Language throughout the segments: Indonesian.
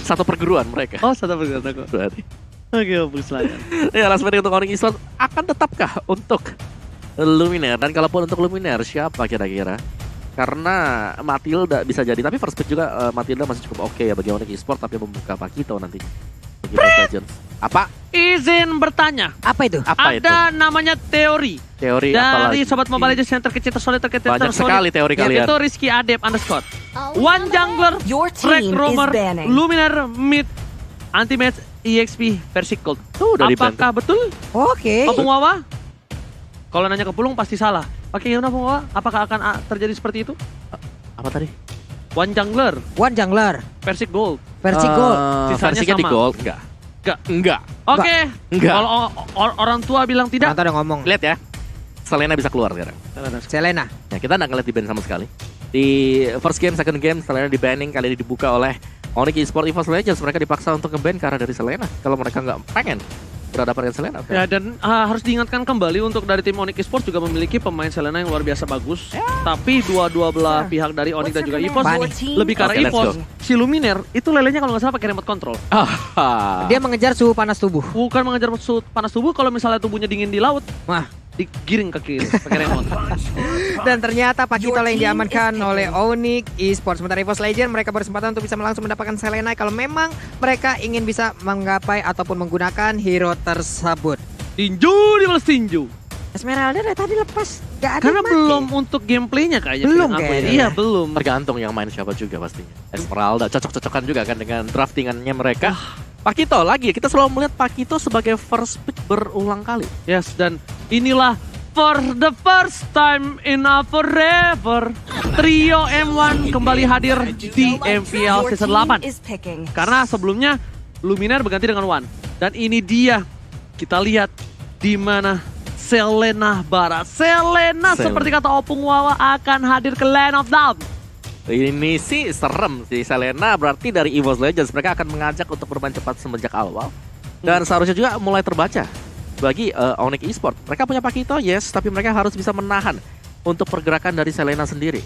Satu perguruan mereka. Oh, satu perguruan aku. Berarti. Oke, Opus Selatan. Ya, last minute untuk Onyx Esports akan tetapkah untuk Luminaire? Dan kalaupun untuk Luminaire, siapa kira-kira? Karena Matilda bisa jadi, tapi first pick juga Matilda masih cukup oke ya bagi Onyx Esports, tapi membuka Pakito nantinya. Bagi Legends. Apa? Izin bertanya. Apa itu? Apa itu? Ada namanya teori. Teori Dari apalagi? Sobat Mobile Legends yang terkecil tersolid Banyak sekali teori kalian. Itu Rizky Adep underscore. One jungler, Your Rek team Romer, is banning. Luminaire, mid, anti-match, EXP, versi Cold. Tuh udah Apakah betul? Oke. Opung Wawa? Kalau nanya ke Pulung pasti salah. Oke, gimana Opung Wawa? Apakah akan terjadi seperti itu? Apa tadi? One jungler, One jungler. versi Gold. Versi gold. Sisanya Versinya di sama. gold? Enggak. Oke. Enggak. Kalau orang tua bilang tidak, Nanti udah ngomong. Lihat ya. Selena bisa keluar sekarang. Selena. Ya, kita nggak ngeliat di ban sama sekali. Di first game, second game, Selena di banning, kali ini dibuka oleh Onyx Esports EVOS Legends. Mereka dipaksa untuk nge-ban karena dari Selena. Kalau mereka nggak pengen berhadapan dengan Selena. ya, dan harus diingatkan kembali untuk dari tim Onyx Esports juga memiliki pemain Selena yang luar biasa bagus. Tapi dua belah pihak dari Onyx dan juga EVOS lebih ke arah Oke, let's EVOS. Si Luminaire itu lelenya kalau nggak salah pakai remote control. Dia mengejar suhu panas tubuh. Bukan mengejar suhu panas tubuh, kalau misalnya tubuhnya dingin di laut, Wah. digiring ke kiri pakai remote. Dan ternyata Pakito yang diamankan oleh Onyx Esports. Sementara EVOS Legends mereka berkesempatan untuk bisa langsung mendapatkan Selena kalau memang mereka ingin bisa menggapai ataupun menggunakan hero tersebut. Tinju dibalas tinju. Esmeralda dari tadi lepas. Gak ada Karena yang belum untuk gameplaynya kayaknya. Belum feeling aku ya. kayaknya. Iya, belum. Tergantung yang main siapa juga pastinya. Esmeralda cocok-cocokan juga kan dengan draftingannya mereka. Pakito lagi, kita selalu melihat Pakito sebagai first pick berulang kali. Yes, dan inilah for the first time in a forever, trio M1 kembali hadir di MPL Season 8. Karena sebelumnya Luminaire berganti dengan One. Dan ini dia, kita lihat di mana Selena Barat. Selena seperti kata Opung Wawa akan hadir ke Land of Dawn. Ini sih serem sih. Selena berarti dari EVOS Legends. Mereka akan mengajak untuk bermain cepat semenjak awal. Dan seharusnya juga mulai terbaca bagi Onyx Esports. Mereka punya Pakito, yes, tapi mereka harus bisa menahan untuk pergerakan dari Selena sendiri.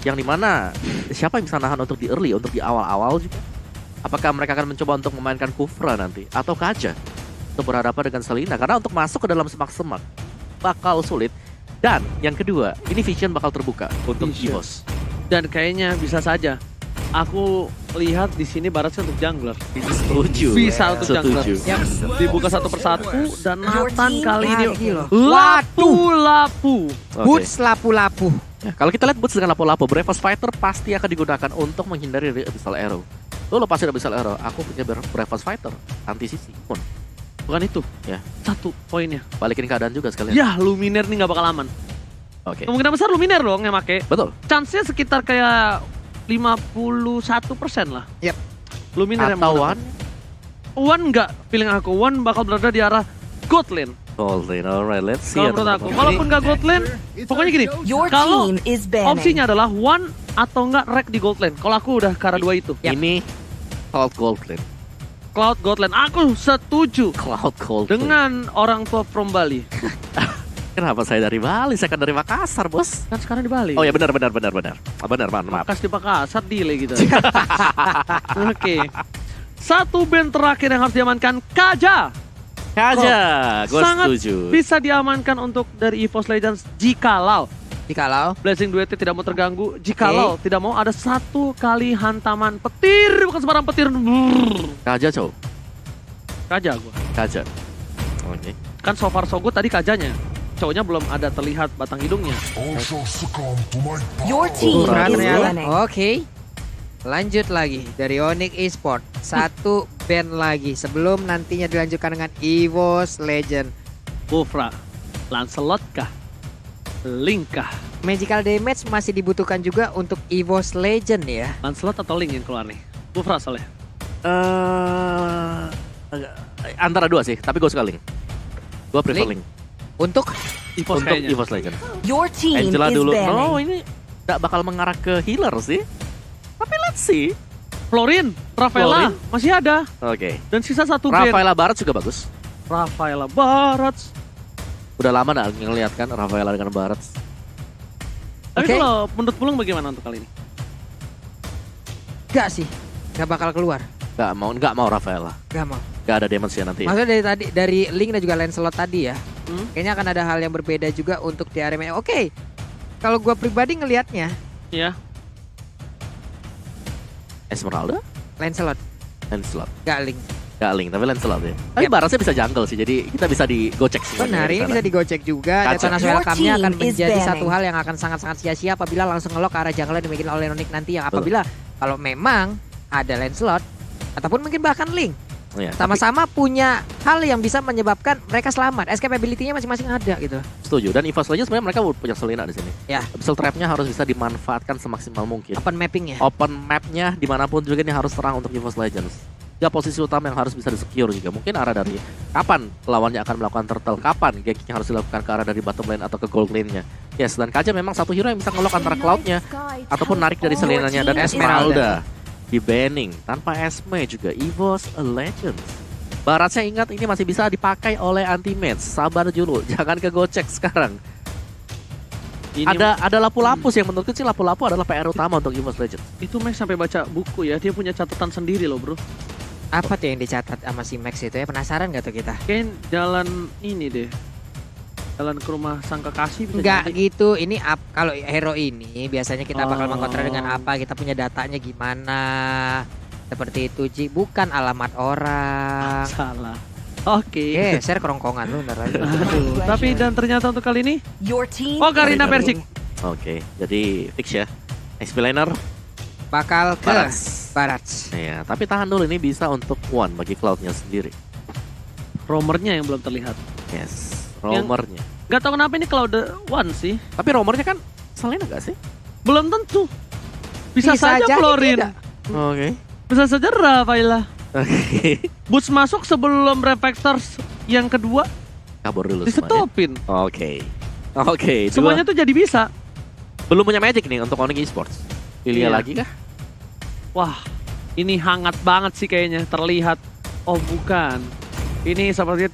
Yang dimana siapa yang bisa nahan untuk di early, untuk di awal-awal juga. Apakah mereka akan mencoba untuk memainkan Kufra nanti atau Kaja untuk berhadapan dengan Selena? Karena untuk masuk ke dalam semak-semak bakal sulit. Dan yang kedua, ini Vision bakal terbuka untuk EVOS. Dan kayaknya bisa saja. Aku lihat di sini Barat untuk jungler. Setuju. Bisa untuk jungler. Setuju. Dibuka satu persatu dan Nathan kali ini loh. lapu-lapu. Oke. Boots lapu-lapu. Ya, kalau kita lihat Boots dengan lapo-lapo, Bravos Fighter pasti akan digunakan untuk menghindari dari Abyssal Arrow. Lo lepasin Abyssal Arrow, aku punya Bravos Fighter anti sisi pun. Bukan itu. Ya, Satu poinnya. balikin keadaan juga sekalian. Ya, Luminaire nih nggak bakal aman. Oke. Kemungkinan besar Luminaire dong yang make. Betul. Chance-nya sekitar kayak 51% lah. Yep. Luminaire yang Atau menang. One nggak, feeling aku. One bakal berada di arah God lane. Golden, alright, let's see. Kalau ya, menurut aku. teman-teman. Kalaupun nggak God lane, pokoknya gini. Your Kalau team is banning. opsinya adalah One atau nggak Rek di God lane. Kalau aku udah ke arah dua itu. Ini Cloud Golden. Cloud God lane. Aku setuju Cloud Golden. dengan orang tua from Bali. Kenapa saya dari Bali? Saya kan dari Makassar, Bos. Kan sekarang di Bali. Oh ya benar. Benar, maaf. Kas di Makassar delay gitu. Oke. Satu band terakhir yang harus diamankan, Kaja. Kaja, gue Sangat setuju. bisa diamankan untuk dari EVOS Legends jikalau Jikalau Blazing Duet tidak mau terganggu, jikalau tidak mau ada satu kali hantaman petir, bukan sembarang petir. Kaja, cow. Kaja gua. Kaja. Oke. Kan so far so good tadi kajanya. Cowoknya belum ada terlihat batang hidungnya. Your team Keren is ternyata. banning. Oke. Lanjut lagi dari Onyx Esports. Satu band lagi sebelum nantinya dilanjutkan dengan EVOS Legend. Kufra, Lancelot kah? Link kah? Magical damage masih dibutuhkan juga untuk EVOS Legend ya. Lancelot atau Link yang keluar nih? Kufra soalnya. Antara dua sih, tapi gue suka Link. Gue prefer Link? Link. Untuk EVOS Untuk kayaknya. EVOS Legend. Your team Angela is dulu. banning. No, ini gak bakal mengarah ke healer sih. Tapi let's see. Florin, Rafaela Florin. masih ada. Oke. Dan sisa satu band. Rafaela Barat juga bagus. Rafaela Barat. Udah lama gak ngeliat kan Rafaela dengan Barat. Tapi Oke. kalau menurut Pulung bagaimana untuk kali ini? Gak sih, gak bakal keluar. Gak mau Rafaela. Gak mau. Gak ada damage ya nanti. Maksudnya dari Link dan juga Lancelot tadi ya. Kayaknya akan ada hal yang berbeda juga untuk di area. Oke. Kalau gue pribadi ngelihatnya, ya. Esmeralda? Lancelot. Gak Link. Gak Link, tapi Lancelot ya. Tapi Barasnya bisa jungle sih, jadi kita bisa digocek sebenarnya. Benar, ini bisa digocek juga. Detonas welcome-nya akan menjadi satu hal yang akan sangat-sangat sia-sia apabila langsung ngelok ke arah jungle yang dimiliki oleh Onyx nanti. Yang apabila kalau memang ada Lancelot ataupun mungkin bahkan Link. Sama-sama punya hal yang bisa menyebabkan mereka selamat. Escape ability-nya masing-masing ada gitu. Setuju. Dan EVOS Legends sebenarnya mereka punya Selena di sini. Ya. Abyssal Trap-nya harus bisa dimanfaatkan semaksimal mungkin. Open mapping-nya. Open map-nya dimanapun juga ini harus terang untuk EVOS Legends. Ya, posisi utama yang harus bisa di-secure juga. Mungkin arah dari kapan lawannya akan melakukan turtle, kapan ganking harus dilakukan ke arah dari bottom lane atau ke gold lane-nya. Yes, dan Kaja memang satu hero yang bisa ngelok antara cloud-nya ataupun narik dari Selena-nya dan Esmeralda. Di banning tanpa Esme juga EVOS Legends. Baratnya ingat ini masih bisa dipakai oleh anti-match. Sabar dulu, jangan kegocek sekarang. Ada lapu-lapus yang menurutku sih lapu-lapu adalah PR utama untuk EVOS Legends. Itu Max sampai baca buku ya, dia punya catatan sendiri loh bro. Apa tuh yang dicatat sama si Max itu ya? Penasaran gak tuh kita? Kayak jalan ini deh. Jalan ke rumah sang kekasih bisa enggak jadi. Gitu, ini kalau hero ini biasanya kita bakal mengkontra dengan apa, kita punya datanya gimana. Seperti itu Ji, bukan alamat orang. Salah. Oke. Share kerongkongan lu ntar aja. Aduh, tapi dan ternyata untuk kali ini Karina Persik. Oke, jadi fix ya. XP laner bakal ke Barat. Iya, tapi tahan dulu, ini bisa untuk one bagi Cloud-nya sendiri. Romernya yang belum terlihat. Yes, romernya. Gak tau kenapa ini Cloud One sih. Tapi romernya kan Selena gak sih? Belum tentu. Bisa saja Florin. Oke. Bisa saja Rafaela. Oke. Boots masuk sebelum Reflectors yang kedua. Kabur dulu disetopin. Oke. Semuanya tuh jadi bisa. Belum punya Magic nih untuk Onyx Esports. Lilia lagi kah? Wah, ini hangat banget sih kayaknya terlihat. Oh bukan. Ini sepertinya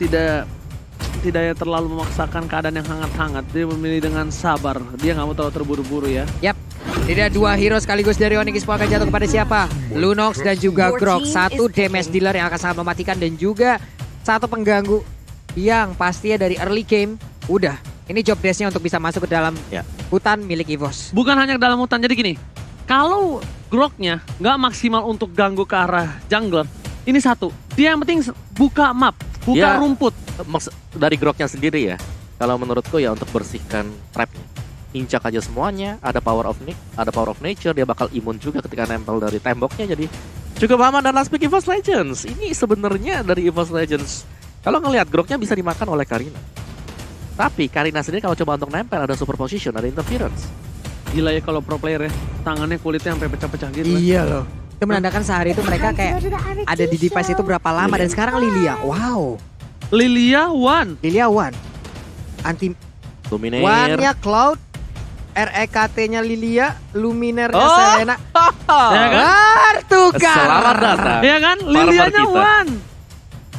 tidak terlalu memaksakan keadaan yang hangat-hangat. Dia memilih dengan sabar. Dia nggak mau terlalu terburu-buru ya. Yap. Tidak dua hero sekaligus dari Onyx Esports akan jatuh kepada siapa? Lunox dan juga Grok. Satu damage dealer yang akan sangat mematikan dan juga satu pengganggu yang pastinya dari early game. Udah, ini job desk-nya untuk bisa masuk ke dalam hutan milik EVOS. Bukan hanya ke dalam hutan, jadi gini. Kalau Groknya nggak maksimal untuk ganggu ke arah jungler, ini satu. Dia yang penting buka map, buka rumput. Dari Groknya sendiri ya, kalau menurutku ya untuk bersihkan trapnya. Injak aja semuanya, ada power of nature, dia bakal imun juga ketika nempel dari temboknya, jadi cukup aman. Dan last pick EVOS Legends, ini sebenarnya dari EVOS Legends, kalau ngelihat Groknya bisa dimakan oleh Karina. Tapi Karina sendiri kalau coba untuk nempel ada super position, ada interference. Gila ya kalau pro player ya, tangannya kulitnya sampai pecah-pecah gitu. Iya loh. Itu menandakan sehari itu mereka kayak ada di device itu berapa lama. Dan sekarang Lilia, wow. Lilia One. Anti Luminaire. One-nya Cloud, REKT-nya Lilia, Luminaire-nya Selena. Ya kan? Bertukar. Selamat datang. Ya kan? Lilianya One.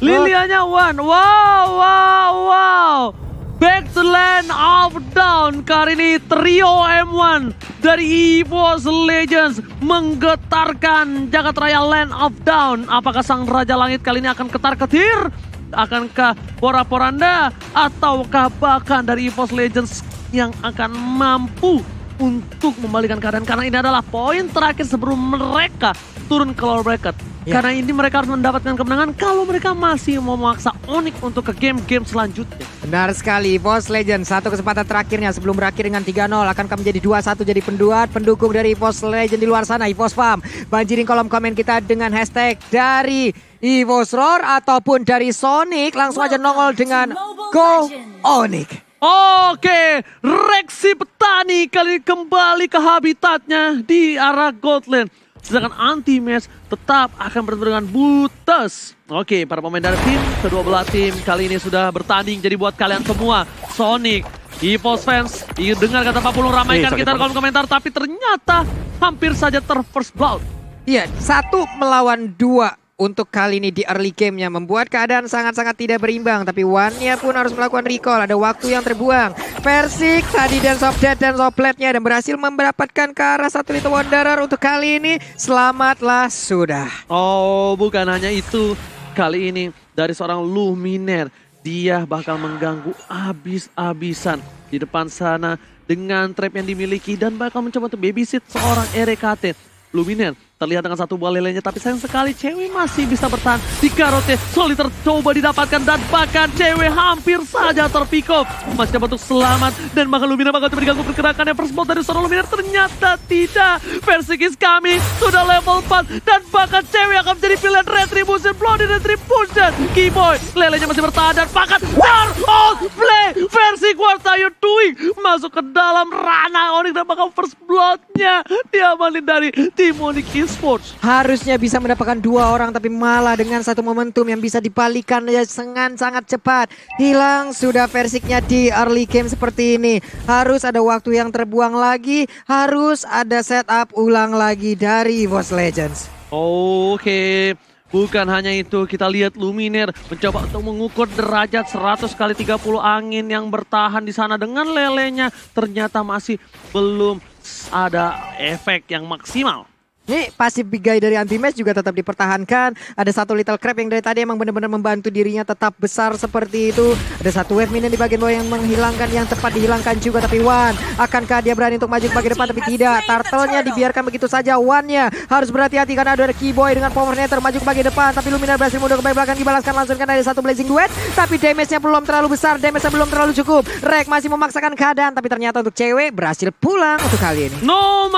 Lilianya One. Wow. Back to Land of Dawn. Kali ini trio M1 dari EVOS Legends menggetarkan jagat raya Land of Dawn. Apakah sang Raja Langit kali ini akan ketar-ketir? Akankah Pora-Poranda? Ataukah bahkan dari EVOS Legends yang akan mampu untuk membalikan keadaan? Karena ini adalah poin terakhir sebelum mereka turun ke lower bracket. Karena ini mereka harus mendapatkan kemenangan kalau mereka masih mau memaksa Onyx untuk ke game-game selanjutnya. Benar sekali, EVOS Legends. Satu kesempatan terakhirnya sebelum berakhir dengan 3-0. Akankah menjadi 2-1 jadi pendukung dari EVOS Legends di luar sana. EVOS Farm, banjirin kolom komen kita dengan hashtag dari EVOS Roar ataupun dari Sonic. Langsung aja nongol dengan Go Onyx. Oke, Rexy Petani kali ini kembali ke habitatnya di arah Goldland. Sedangkan anti-match tetap akan bertemu dengan Buttes. Oke, para pemain dari kedua belah tim kali ini sudah bertanding. Jadi buat kalian semua, Sonic, EVOS fans, dengar kata Pak Pulung, ramaikan kita kolom komentar. Tapi ternyata hampir saja first blood. Iya, 1 melawan 2 untuk kali ini di early game-nya. Membuat keadaan sangat-sangat tidak berimbang. Tapi Wan-nya pun harus melakukan recall. Ada waktu yang terbuang. Persik tadi dan Softdead dan Sopletnya. Dan berhasil mendapatkan ke arah satu Little Wanderer untuk kali ini. Selamatlah sudah. Oh, bukan hanya itu. Kali ini dari seorang Luminaire. Dia bakal mengganggu abis-abisan di depan sana dengan trap yang dimiliki dan bakal mencoba untuk babysit seorang RKT. Luminaire terlihat dengan satu buah lelenya, tapi sayang sekali cewek masih bisa bertahan di karote. Soliter coba didapatkan dan bahkan cewek hampir saja terpick off. Masih coba untuk selamat dan bahkan Luminaire bakal coba diganggu pergerakannya. First blood dari seorang Luminaire ternyata tidak. Persik is coming, sudah level 4 dan bahkan cewek akan menjadi pilihan Retribution. Bloody Retribution. Keyboy, lelenya masih bertahan dan bahkan war out play. Persik, what are you doing? Masuk ke dalam ranah Onyx dan bahkan first bloodnya diamanin dari tim Onyx Esports. Harusnya bisa mendapatkan 2 orang, tapi malah dengan satu momentum yang bisa dibalikan dengan sangat cepat. Hilang sudah Persiknya di early game seperti ini. Harus ada waktu yang terbuang lagi. Harus ada setup ulang lagi dari EVOS Legends. Oke. Bukan hanya itu, kita lihat Luminaire mencoba untuk mengukur derajat 100 kali 30 angin yang bertahan di sana dengan lelenya. Ternyata masih belum ada efek yang maksimal. Ini pasif big guy dari Anti-Match juga tetap dipertahankan. Ada satu Little Crab yang dari tadi emang benar-benar membantu dirinya tetap besar seperti itu. Ada satu wave minion di bagian bawah yang menghilangkan, yang tepat dihilangkan juga. Tapi Wan, akankah dia berani untuk maju ke bagian depan? Tapi tidak, turtle-nya dibiarkan begitu saja. Wan-nya harus berhati-hati karena ada Keyboy dengan Power Nether maju ke bagian depan. Tapi Luminaire berhasil mundur ke bagian belakang, dibalaskan langsung karena ada satu Blazing Duet. Tapi damage-nya belum terlalu besar, damage-nya belum terlalu cukup. Rek masih memaksakan keadaan, tapi ternyata untuk cewek berhasil pulang untuk kali ini. No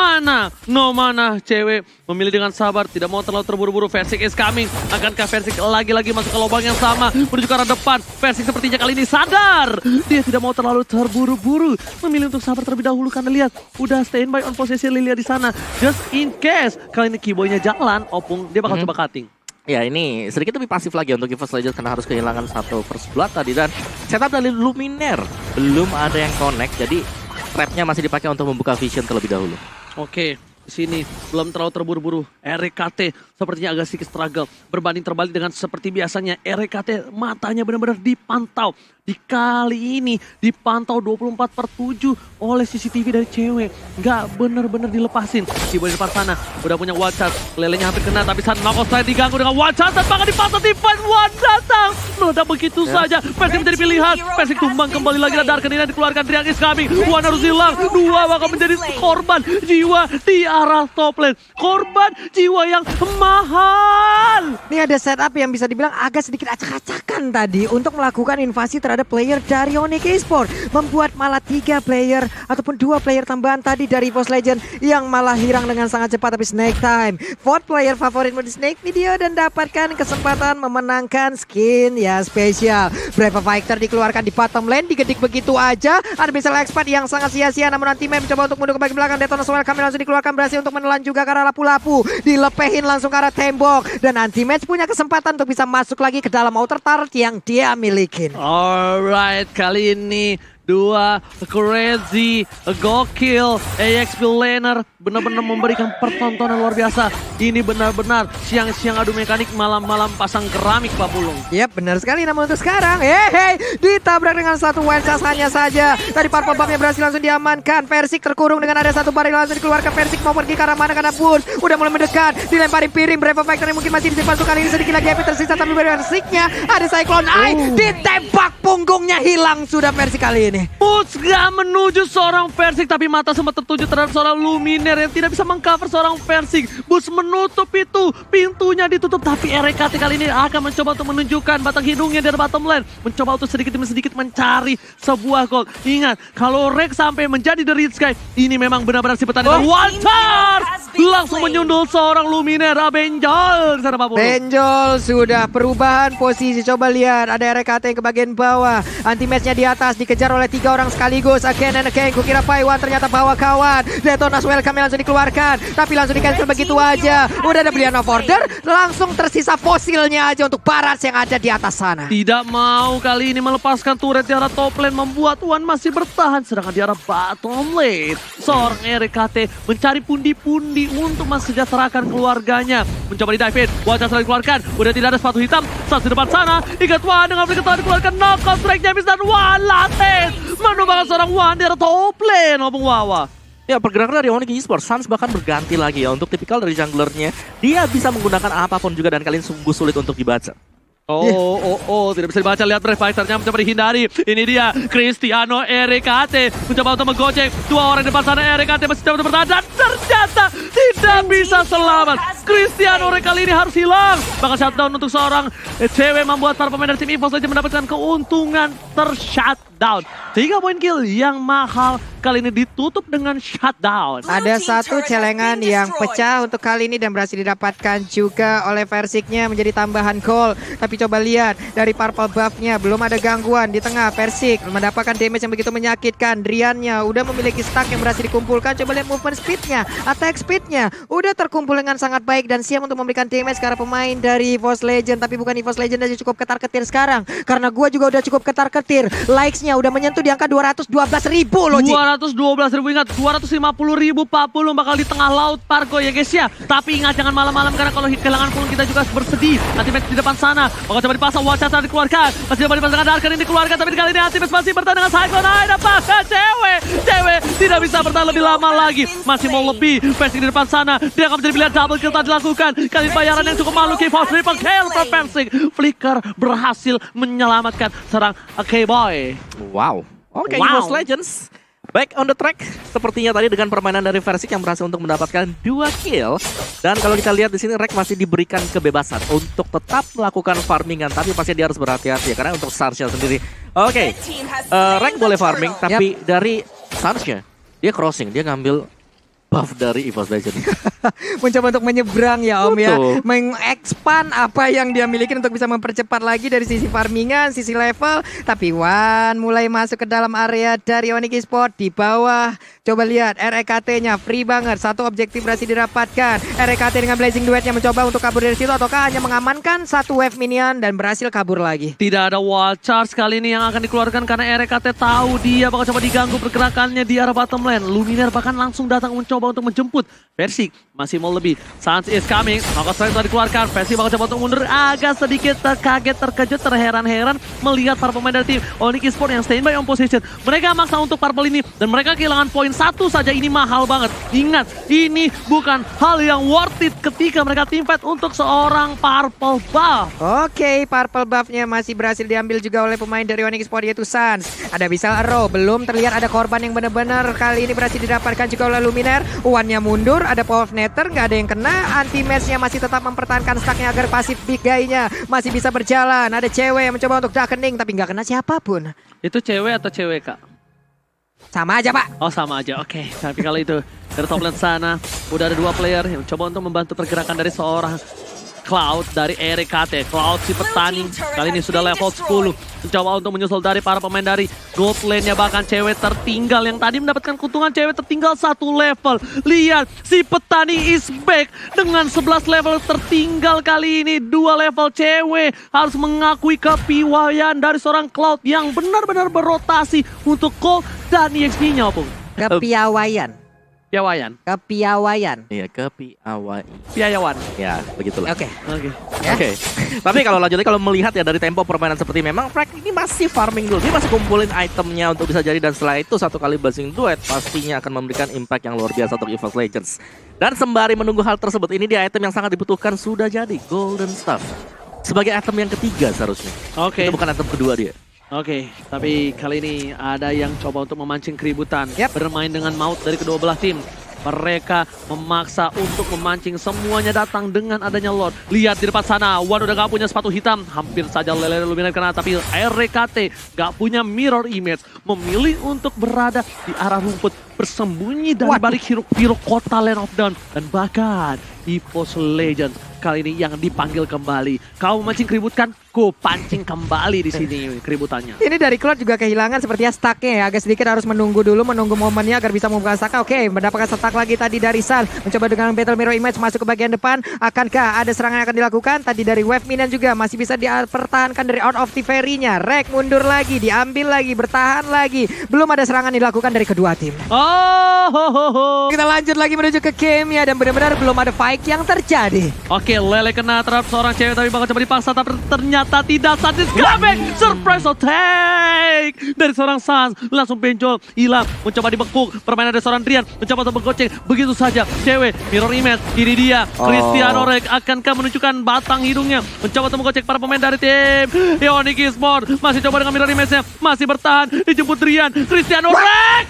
mana cewek memilih dengan sabar, tidak mau terlalu terburu-buru. Persik is coming. Akankah Persik lagi-lagi masuk ke lubang yang sama menuju ke arah depan? Persik sepertinya kali ini sadar. Dia tidak mau terlalu terburu-buru. Memilih untuk sabar terlebih dahulu karena lihat udah standby on possession Lilia di sana. Just in case kali ini Keyboy-nya jalan, Opung dia bakal coba cutting. Ya ini sedikit lebih pasif lagi untuk EVOS Legends karena harus kehilangan satu first blood tadi. Dan setup dari Luminaire belum ada yang connect, jadi trapnya masih dipakai untuk membuka vision terlebih dahulu. Oke. Sini belum terlalu terburu-buru. RKT sepertinya agak sedikit struggle. Berbanding terbalik dengan seperti biasanya. RKT matanya benar-benar dipantau. Di kali ini dipantau 24/7 oleh CCTV dari cewek. Nggak benar-benar dilepasin. Di depan sana udah punya one shot. Lelenya hampir kena tapi saat Knuckles Slide diganggu dengan one shot. Dan bahkan dipantau defense one datang. Meledak begitu saja. Persik menjadi pilihan. Persik tumbang kembali lagi. Darken ini dikeluarkan. Triang is coming. One harus hilang. 2 bakal menjadi korban jiwa di arah top lane. Korban jiwa yang mahal. Ini ada setup yang bisa dibilang agak sedikit acak-acakan tadi untuk melakukan invasi terhadap player dari Onyx Esports. Membuat malah 3 player ataupun 2 player tambahan tadi dari EVOS Legends yang malah hilang dengan sangat cepat. Tapi Snake Time, 4 player favorit di Snake Video dan dapatkan kesempatan memenangkan skin ya spesial. Brave Fighter dikeluarkan di bottom lane, digedik begitu aja. Ada Missile Expert yang sangat sia-sia, namun Anti-Match mencoba untuk mundur ke bagian belakang. Detonator Swell kami langsung dikeluarkan, berhasil untuk menelan juga ke arah lapu-lapu. Dilepehin langsung ke arah tembok. Dan Anti-Match punya kesempatan untuk bisa masuk lagi ke dalam outer turret yang dia milikin. Alright, kali ini 2 crazy, gokil, EXP laner benar-benar memberikan pertontonan luar biasa. Ini benar-benar siang-siang adu mekanik, malam-malam pasang keramik Pak Pulung. Yap, benar sekali. Namun untuk sekarang, ditabrak dengan satu one shot hanya saja. Tadi purple buff-nya berhasil langsung diamankan. Persik terkurung dengan ada satu baril langsung dikeluarkan. Persik mau pergi ke arah mana karena pun udah mulai mendekat. Dilempari piring, Brave Fighter yang mungkin masih disimpan untuk kali ini. Sedikit lagi HP tersisa, tapi Persiknya ada Cyclone Eye. Ditembak, punggungnya hilang sudah Persik kali ini. Push gak menuju seorang Persik, tapi mata sempat tertuju terhadap seorang Luminaire yang tidak bisa mengcover seorang Persik. Bus menutup itu, pintunya ditutup, tapi RKT kali ini akan mencoba untuk menunjukkan batang hidungnya dari bottom lane. Mencoba untuk sedikit demi sedikit mencari sebuah gold. Ingat, kalau Rek sampai menjadi The Red Sky, ini memang benar-benar si pertandingan one charge. Langsung menyundul seorang Luminaire. Benjol di sana Pak Pulu. Benjol sudah perubahan posisi. Coba lihat, ada RKT ke bagian bawah. Anti-match-nya di atas, dikejar oleh oleh 3 orang sekaligus. Again and again, kukira Paiwan ternyata bawa kawan. Detonas welcome langsung dikeluarkan, tapi langsung di cancel begitu aja. Udah ada Brilliant of Order, langsung tersisa fosilnya aja untuk Barats yang ada di atas sana. Tidak mau kali ini melepaskan turret di arah top lane, membuat Wan masih bertahan. Sedangkan di arah bottom lane, seorang RKT mencari pundi-pundi untuk mensejahterakan keluarganya. Mencoba di dive in, wajah selalu dikeluarkan. Udah tidak ada sepatu hitam, saat di depan sana. Ingat Wan dengan berketahuan dikeluarkan knockout strike James dan Wan lates. Menumbangkan seorang Wan di arah top lane, ngomong Wawa. Ya, pergerakan dari Onyx Esports, Suns bahkan berganti lagi ya untuk tipikal dari junglernya. Dia bisa menggunakan apapun juga dan kali ini sungguh sulit untuk dibaca. Tidak bisa dibaca. Lihat Brave Fighter-nya mencoba dihindari. Ini dia, Cristiano RKT mencoba untuk menggocek 2 orang di depan sana. RKT masih coba untuk bertahan dan ternyata tidak bisa selamat. Cristiano kali ini harus hilang. Bahkan shutdown untuk seorang cewek membuat para pemain dari tim EVOS Legends mendapatkan keuntungan ter-shutdown. 3 poin kill yang mahal kali ini ditutup dengan shutdown. Ada satu celengan yang pecah untuk kali ini dan berhasil didapatkan juga oleh Versiknya menjadi tambahan gol. Tapi coba lihat dari purple buff-nya, belum ada gangguan di tengah. Versik mendapatkan damage yang begitu menyakitkan. Driannya udah memiliki stack yang berhasil dikumpulkan. Coba lihat movement speed-nya, attack speed-nya udah terkumpul dengan sangat baik dan siap untuk memberikan damage ke arah pemain dari EVOS Legends. Tapi bukan EVOS Legends aja cukup ketar-ketir sekarang, karena gua juga udah cukup ketar-ketir. Likes-nya udah menyentuh di angka 212.000 loh, Ji. 212.000, ingat 250.000 Pak Pulung bakal di tengah laut Pargo ya guys ya. Tapi ingat jangan malam-malam, karena kalau kehilangan Pulung kita juga bersedih. Anti-match di depan sana, bakal coba dipasang, Wachasa dikeluarkan. Masih coba dipasangkan Darken ini dikeluarkan, tapi kali ini Anti-match masih bertahan dengan Cyclone. Ada pasang cewek tidak bisa bertahan lebih lama lagi. Masih mau lebih, Versik di depan sana. Dia akan menjadi pilihan double kill tak dilakukan. Kali bayaran yang cukup malu, K-Force triple kill from Versik. Flicker berhasil menyelamatkan serang K-Boy. Wow. Oke, EVOS Legends back on the track. Sepertinya tadi dengan permainan dari Versik yang berhasil untuk mendapatkan 2 kill. Dan kalau kita lihat di sini, Rek masih diberikan kebebasan untuk tetap melakukan farmingan, tapi pasti dia harus berhati-hati ya, karena untuk Sarsha sendiri. Oke, Rek boleh farming, tapi dari Sarsha dia crossing, dia ngambil buff dari EVOS Legends. Mencoba untuk menyeberang ya Om. Betul. Ya, mengexpand apa yang dia miliki untuk bisa mempercepat lagi dari sisi farmingan, sisi level. Tapi Wan mulai masuk ke dalam area dari Onyx Esports di bawah. Coba lihat RKT-nya free banget, satu objektif berhasil didapatkan. RKT dengan Blazing Duetnya mencoba untuk kabur dari situ, ataukah hanya mengamankan satu wave minion dan berhasil kabur lagi. Tidak ada wall charge kali ini yang akan dikeluarkan karena RKT tahu dia bakal coba diganggu pergerakannya di arah bottom lane. Luminaire bahkan langsung datang mencoba untuk menjemput. Versik masih mau lebih. Suns is coming. Maka strike telah dikeluarkan. Versik bakal coba untuk mundur. Agak sedikit terkaget, terkejut, terheran-heran melihat para pemain dari tim Onyx Esports yang standby on position. Mereka maksa untuk purple ini dan mereka kehilangan poin 1 saja. Ini mahal banget. Ingat, ini bukan hal yang worth it ketika mereka team fight untuk seorang purple buff. Oke, purple buff-nya masih berhasil diambil juga oleh pemain dari Onyx Esports, yaitu Suns. Ada Bisal Arrow, belum terlihat ada korban yang benar-benar kali ini berhasil didapatkan juga oleh Luminaire. Uannya mundur, ada Power of Nether, nggak ada yang kena. Anti-match-nya masih tetap mempertahankan stacknya agar pasif big guy-nya masih bisa berjalan. Ada cewek yang mencoba untuk darkening, tapi nggak kena siapapun. Itu cewek atau cewek, Kak? Sama aja, Pak. Oh, sama aja. Oke. Tapi kalau itu dari top lane sana udah ada 2 player yang coba untuk membantu pergerakan dari seorang Cloud dari RKT. Cloud si petani kali ini sudah level 10. Mencoba untuk menyusul dari para pemain dari gold lane-nya, bahkan cewek tertinggal yang tadi mendapatkan keuntungan, cewek tertinggal 1 level. Lihat, si petani is back dengan 11 level tertinggal kali ini. 2 level cewek harus mengakui kepiawaian dari seorang Cloud yang benar-benar berotasi untuk gold dan EXP-nya, Opung. Kepiawaian. Piawaian. Kepiawaian. Iya, kepiawai. Piayawan. Ya, begitulah. Oke. Ya. Oke. Tapi kalau lanjutnya, kalau melihat ya dari tempo permainan seperti, memang Frank ini masih farming dulu. Dia masih kumpulin itemnya untuk bisa jadi, dan setelah itu satu kali Blazing Duet pastinya akan memberikan impact yang luar biasa untuk EVOS Legends. Dan sembari menunggu hal tersebut, ini dia item yang sangat dibutuhkan sudah jadi, Golden Staff. Sebagai item yang ketiga seharusnya. Oke. Itu bukan item kedua dia. Oke, tapi kali ini ada yang coba untuk memancing keributan. Yep. Bermain dengan maut dari kedua belah tim. Mereka memaksa untuk memancing, semuanya datang dengan adanya Lord. Lihat di depan sana, Wan udah gak punya sepatu hitam. Hampir saja Lele Luminaire kena, tapi RKT gak punya mirror image. Memilih untuk berada di arah rumput. bersembunyi dari balik hero kota Land of Dawn. Dan bahkan EVOS Legends kali ini yang dipanggil kembali. Kau mancing keribut kan? Ku pancing kembali di sini keributannya. Ini dari Cloud juga kehilangan sepertinya stucknya ya. Agak sedikit harus menunggu dulu, menunggu momennya agar bisa membuka stuck. Oke, mendapatkan stuck lagi tadi dari Sun. Mencoba dengan Battle Mirror Image masuk ke bagian depan. Akankah ada serangan yang akan dilakukan? Tadi dari Wave Minion juga masih bisa dipertahankan dari Out of the Fairy-nya. Rek mundur lagi, diambil lagi, bertahan lagi. Belum ada serangan dilakukan dari kedua tim. Kita lanjut lagi menuju ke game ya. Dan benar-benar belum ada fight yang terjadi. Oke, Lele kena terhadap seorang cewek tapi bakal coba dipaksa, tapi ternyata tidak. Sadis comeback, surprise attack dari seorang Sans, langsung benjol, hilang, mencoba dibekuk, permainan dari seorang Drian, mencoba untuk menggoceng, begitu saja, cewek, Mirror Image, ini dia, Cristiano Reg, akankah menunjukkan batang hidungnya, mencoba untuk menggoceng para pemain dari tim Onyx Esports, masih coba dengan Mirror Image-nya, masih bertahan, dijemput Drian, Cristiano Reg,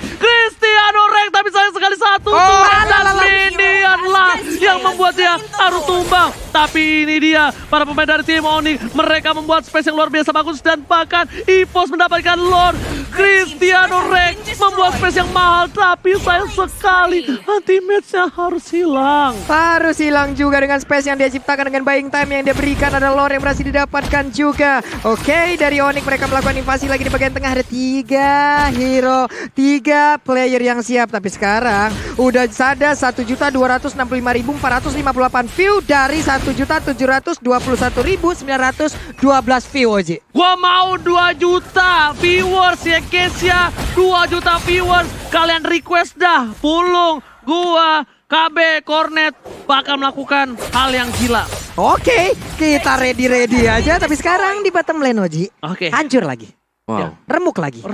tapi sayang sekali satu, dan Minion lah yang membuat dia harus tumbang. Tapi ini dia, para pemain dari tim Onyx, mereka membuat space yang luar biasa bagus dan bahkan EVOS mendapatkan Lord. Cristiano Reg membuat space yang mahal, tapi sayang sekali ultimate-nya harus hilang. Harus hilang juga dengan space yang dia ciptakan dengan buying time yang dia berikan. Ada Lord yang berhasil didapatkan juga. Oke, dari Onyx mereka melakukan invasi lagi di bagian tengah. Ada 3 hero, 3 player yang siap. Tapi sekarang udah ada 1.265.458 view dari 1.721.912 view, Oji. Gua mau 2 juta viewers ya guys ya. 2 juta viewers. Kalian request dah. Pulung, gua, KB, Cornet bakal melakukan hal yang gila. Oke, kita ready aja. Tapi sekarang di bottom lane, Oji. Oke. Hancur lagi. Wow. Ya, remuk lagi.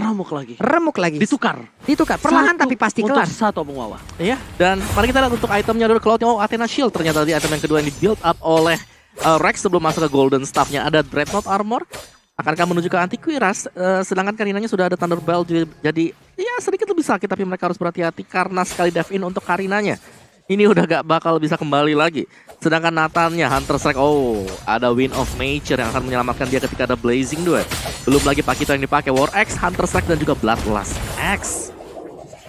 Ditukar. Perlahan tapi pasti kelar. Satu Bung Wawa. Iya, dan mari kita lihat untuk itemnya dulu. Cloud-nya, Athena Shield ternyata di item yang kedua yang di build up oleh Rex sebelum masuk ke Golden Staff-nya. Ada Dreadnought Armor, akankah menuju ke Antiquiras, sedangkan Karinanya sudah ada Thunderbell, jadi ya sedikit lebih sakit, tapi mereka harus berhati-hati karena sekali dive in untuk Karinanya. Ini udah gak bakal bisa kembali lagi. Sedangkan Nathan-nya Hunter Strike, ada Wind of Nature yang akan menyelamatkan dia ketika ada Blazing Duet. Belum lagi Pakito yang dipakai, War X, Hunter Strike dan juga Bloodlust X.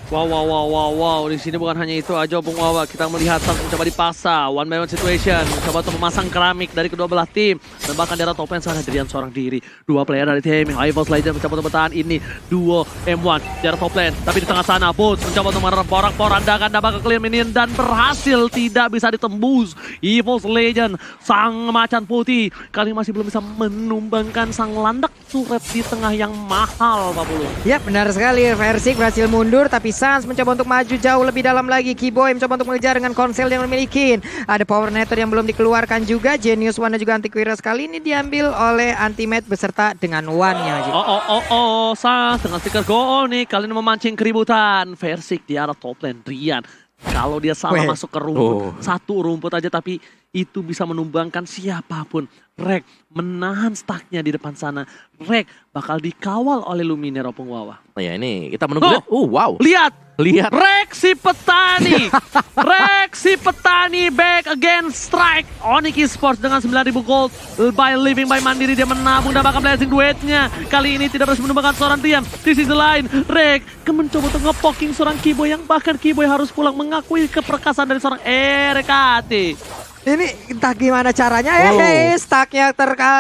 Wow. Di sini bukan hanya itu aja Bung Wawa. Kita melihat Sans mencoba dipaksa. One by one situation. Mencoba untuk memasang keramik dari kedua belah tim. Dan bahkan di arah top lane sana Drian seorang diri. 2 player dari tim EVOS Legends mencoba untuk bertahan ini. Duo M1 di arah top lane. Tapi di tengah sana Boots mencoba untuk meporak-porandakan dapat ke clear minion. Dan berhasil tidak bisa ditembus. EVOS Legends sang macan putih. Kali masih belum bisa menumbangkan sang landak suret di tengah yang mahal Pak Pulu. Ya benar sekali. Versik berhasil mundur tapi Sans mencoba untuk maju jauh lebih dalam lagi. Keyboy mencoba untuk mengejar dengan konsel yang dimiliki. Ada Power Nether yang belum dikeluarkan juga. Genius One dan juga Antiquiras kali ini diambil oleh Anti-Mate beserta dengan One-nya. Sans dengan stiker Go nih. Kali ini memancing keributan. Versik di arah top lane Drian. Kalau dia salah masuk ke rumput, satu rumput aja tapi itu bisa menumbangkan siapapun. Rek menahan stacknya di depan sana. Rek bakal dikawal oleh Luminero Pung Wawa. Nah ya ini kita menunggu. Wow. Lihat. Rek si petani. Rek si petani back again strike. Onyx Esports dengan 9.000 gold. By living by mandiri dia menabung dan bakal blazing duetnya. Kali ini tidak harus menumbangkan seorang Tian. Di sisi lain Rek mencoba untuk nge-poking seorang Keyboy yang bahkan Keyboy harus pulang mengakui keperkasaan dari seorang RKT. Ini entah gimana caranya stacknya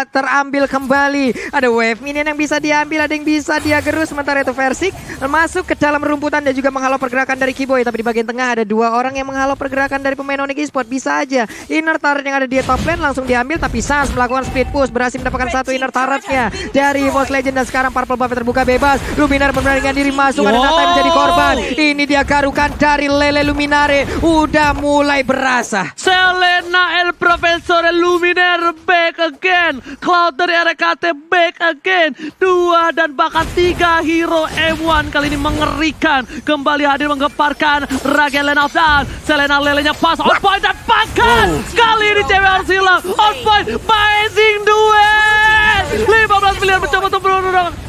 terambil kembali. Ada Wave Minion yang bisa diambil, ada yang bisa dia gerus. Sementara itu Versik masuk ke dalam rumputan dan juga menghalau pergerakan dari Keyboy. Tapi di bagian tengah ada 2 orang yang menghalau pergerakan dari pemain Onyx Esports. Bisa aja inner turret yang ada di top lane langsung diambil. Tapi Sans melakukan speed push, berhasil mendapatkan 1 inner turretnya dari EVOS Legends. Dan sekarang Purple Buff terbuka bebas. Luminar memberanikan diri masuk, ada Nata yang menjadi korban. Ini dia garukan dari Lele Luminare. Udah mulai berasa. Selena El Profesor Luminaire back again. Cloud dari RKT back again. 2 dan bahkan 3 hero M1 kali ini mengerikan. Kembali hadir menggeparkan Ragen Land of Dawn. Selena Lelenya pas on point dan bahkan kali ini cewek harus hilang. On point, amazing duet. 15 miliar mencoba untuk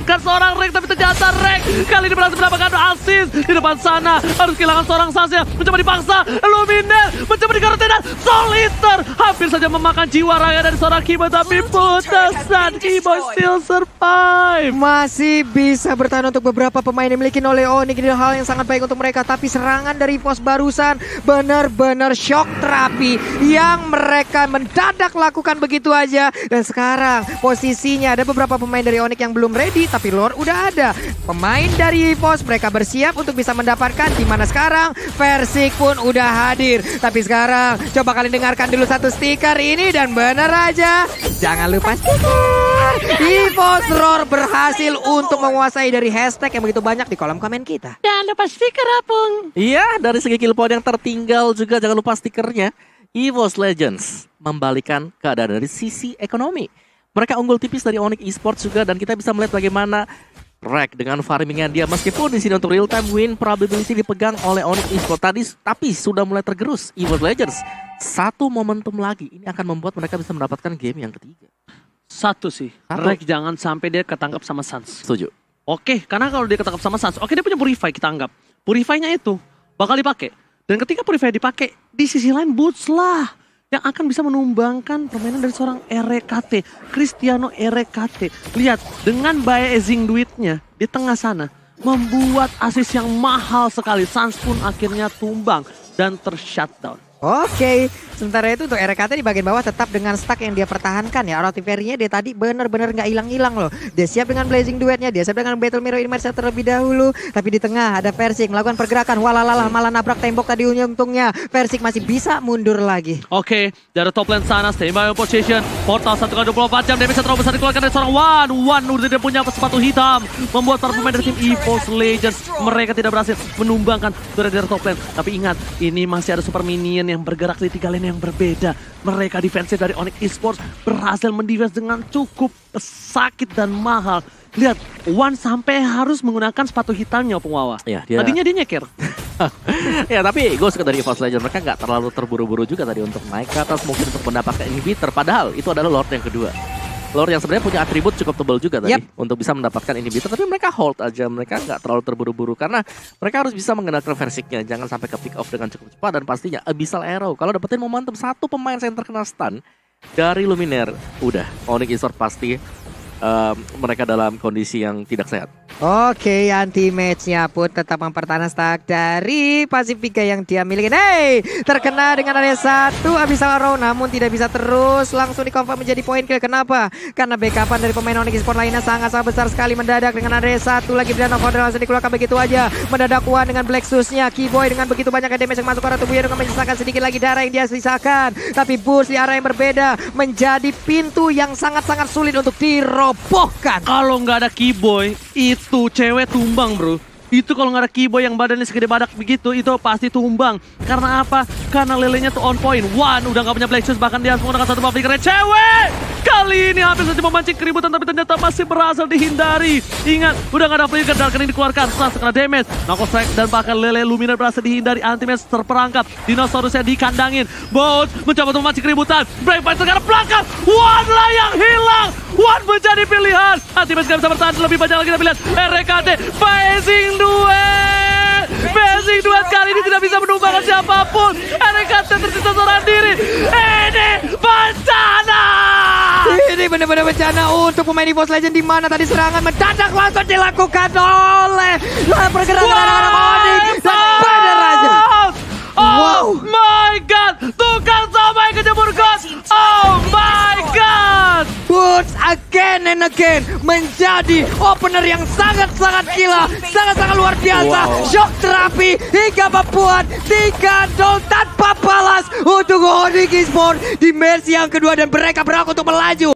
menyelamatkan seorang Rek, tapi ternyata Rek kali ini berhasil mendapatkan assist di depan sana. Harus kehilangan seorang Sasha, mencoba dipaksa. Luminer mencoba dikarantina. Soliter hampir saja memakan jiwa raga dari seorang Kiboy, tapi putus dan Kiboy still survive. Masih bisa bertahan untuk beberapa pemain yang dimiliki oleh Onyx. Ini hal yang sangat baik untuk mereka, tapi serangan dari EVOS barusan benar-benar shock terapi yang mereka mendadak lakukan begitu aja. Dan sekarang posisinya ada beberapa pemain dari Onyx yang belum ready, tapi Lord udah ada. Pemain dari EVOS mereka bersiap untuk bisa mendapatkan, di mana sekarang Versik pun udah hadir. Tapi sekarang coba kalian dengarkan dulu satu stiker ini dan bener aja, jangan lupa stiker. EVOS Roar berhasil untuk menguasai dari hashtag yang begitu banyak di kolom komen kita. Jangan lupa stiker Apung. Iya, dari segi kill point yang tertinggal juga jangan lupa stikernya. EVOS Legends membalikan keadaan dari sisi ekonomi. Mereka unggul tipis dari Onyx Esports juga, dan kita bisa melihat bagaimana Rek dengan farmingnya dia, meskipun di sini untuk real time win probability dipegang oleh Onyx Esports tadi, tapi sudah mulai tergerus. EVOS Legends satu momentum lagi ini akan membuat mereka bisa mendapatkan game yang ketiga. Satu sih, Rek jangan sampai dia ketangkap sama Sans. Setuju. Oke, karena kalau dia ketangkap sama Sans, oke dia punya Purify, kita anggap Purify-nya itu bakal dipakai. Dan ketika Purify dipakai, di sisi lain Boots lah yang akan bisa menumbangkan permainan dari seorang RKT, Cristiano RKT. Lihat, dengan biasing duitnya di tengah sana, membuat assist yang mahal sekali. Sans pun akhirnya tumbang dan tershutdown. Oke, sementara itu untuk RKT di bagian bawah tetap dengan stack yang dia pertahankan ya. Rotifernya dia tadi benar-benar nggak hilang-hilang loh. Dia siap dengan blazing duetnya, dia siap dengan battle mirror immersion terlebih dahulu. Tapi di tengah ada Versik melakukan pergerakan, walalalah malah nabrak tembok tadi untungnya. Versik masih bisa mundur lagi. Oke, dari top lane sana, stay by position. Portal 1x24 jam, damage terlalu besar dikeluarkan dari seorang Wan udah tidak punya sepatu hitam. Membuat para pemain dari tim EVOS Legends, mereka tidak berhasil menumbangkan dari top lane. Tapi ingat, ini masih ada super minion yang bergerak di 3 lane yang berbeda. Mereka defensif dari Onyx Esports berhasil mendefense dengan cukup sakit dan mahal. Lihat, Wan sampai harus menggunakan sepatu hitamnya, Pengwawa. Ya, Tadinya dia nyeker. Ya, tapi gue suka dari EVOS Legends, mereka nggak terlalu terburu-buru juga tadi untuk naik ke atas, mungkin untuk mendapatkan inhibitor. Padahal itu adalah Lord yang kedua. Lord yang sebenarnya punya atribut cukup tebal juga tadi untuk bisa mendapatkan inhibitor, tapi mereka hold aja, mereka nggak terlalu terburu-buru karena mereka harus bisa menggunakan Versiknya, jangan sampai ke pick off dengan cukup cepat. Dan pastinya Abyssal Arrow, kalau dapetin momentum satu pemain center kena stun dari Luminaire, udah Onyx Esports pasti mereka dalam kondisi yang tidak sehat. Oke, anti match-nya pun tetap mempertahankan stack dari Pasifika yang dia miliki. Hey, terkena dengan ada satu Abyssal Arrow, namun tidak bisa terus langsung di-confirm menjadi point kill. Kenapa? Karena backupan dari pemain Onyx Esports lainnya sangat-sangat besar sekali. Mendadak dengan ada satu lagi dan Overdraw langsung dikeluarkan begitu aja. Mendadak Wan dengan Black Shoes-nya, Kiboy dengan begitu banyak damage yang masuk ke arah tubuhnya dengan menyisakan sedikit lagi darah yang dia sisakan. Tapi Burst di arah yang berbeda menjadi pintu yang sangat-sangat sulit untuk dirobohkan. Kalau nggak ada Kiboy, itu cewek tumbang bro. Itu kalau nggak ada Kiboy yang badannya segede badak begitu, itu pasti tumbang. Karena apa? Karena lelenya tuh on point. Wan udah nggak punya Black Shoes, bahkan dia harus menggunakan satu buff karena cewek. Kali ini hampir saja memancing keributan, tapi ternyata masih berhasil dihindari. Ingat, udah nggak ada flicker, Darkening dikeluarkan, Sans kena damage, Knuckle Strike, dan bahkan Lele Luminaire berhasil dihindari. Anti-match terperangkap, Dinosaurusnya dikandangin. Bones mencoba untuk memancing keributan, Brave Fight sekarang belakang, Wan lah yang hilang. Wan menjadi pilihan. Anti-match nggak bisa bertahan lebih banyak lagi, kita lihat RKT Phasing duet. Phasing duet kali ini tidak bisa menumbangkan siapapun. RKT tersisa seorang diri. Ini bencana. Ini benar-benar bencana untuk pemain EVOS Legends, di mana tadi serangan mendadak langsung dilakukan oleh pergerakan anak-anak Onyx dan benar aja. Oh my god, tukang sampai kejebur god. Oh my god. Boots again and again menjadi opener yang sangat-sangat gila, sangat-sangat luar biasa. Shock terapi hingga membuat 3 gol tanpa balas untuk Onyx Esports di match yang kedua, dan mereka berhak untuk melaju.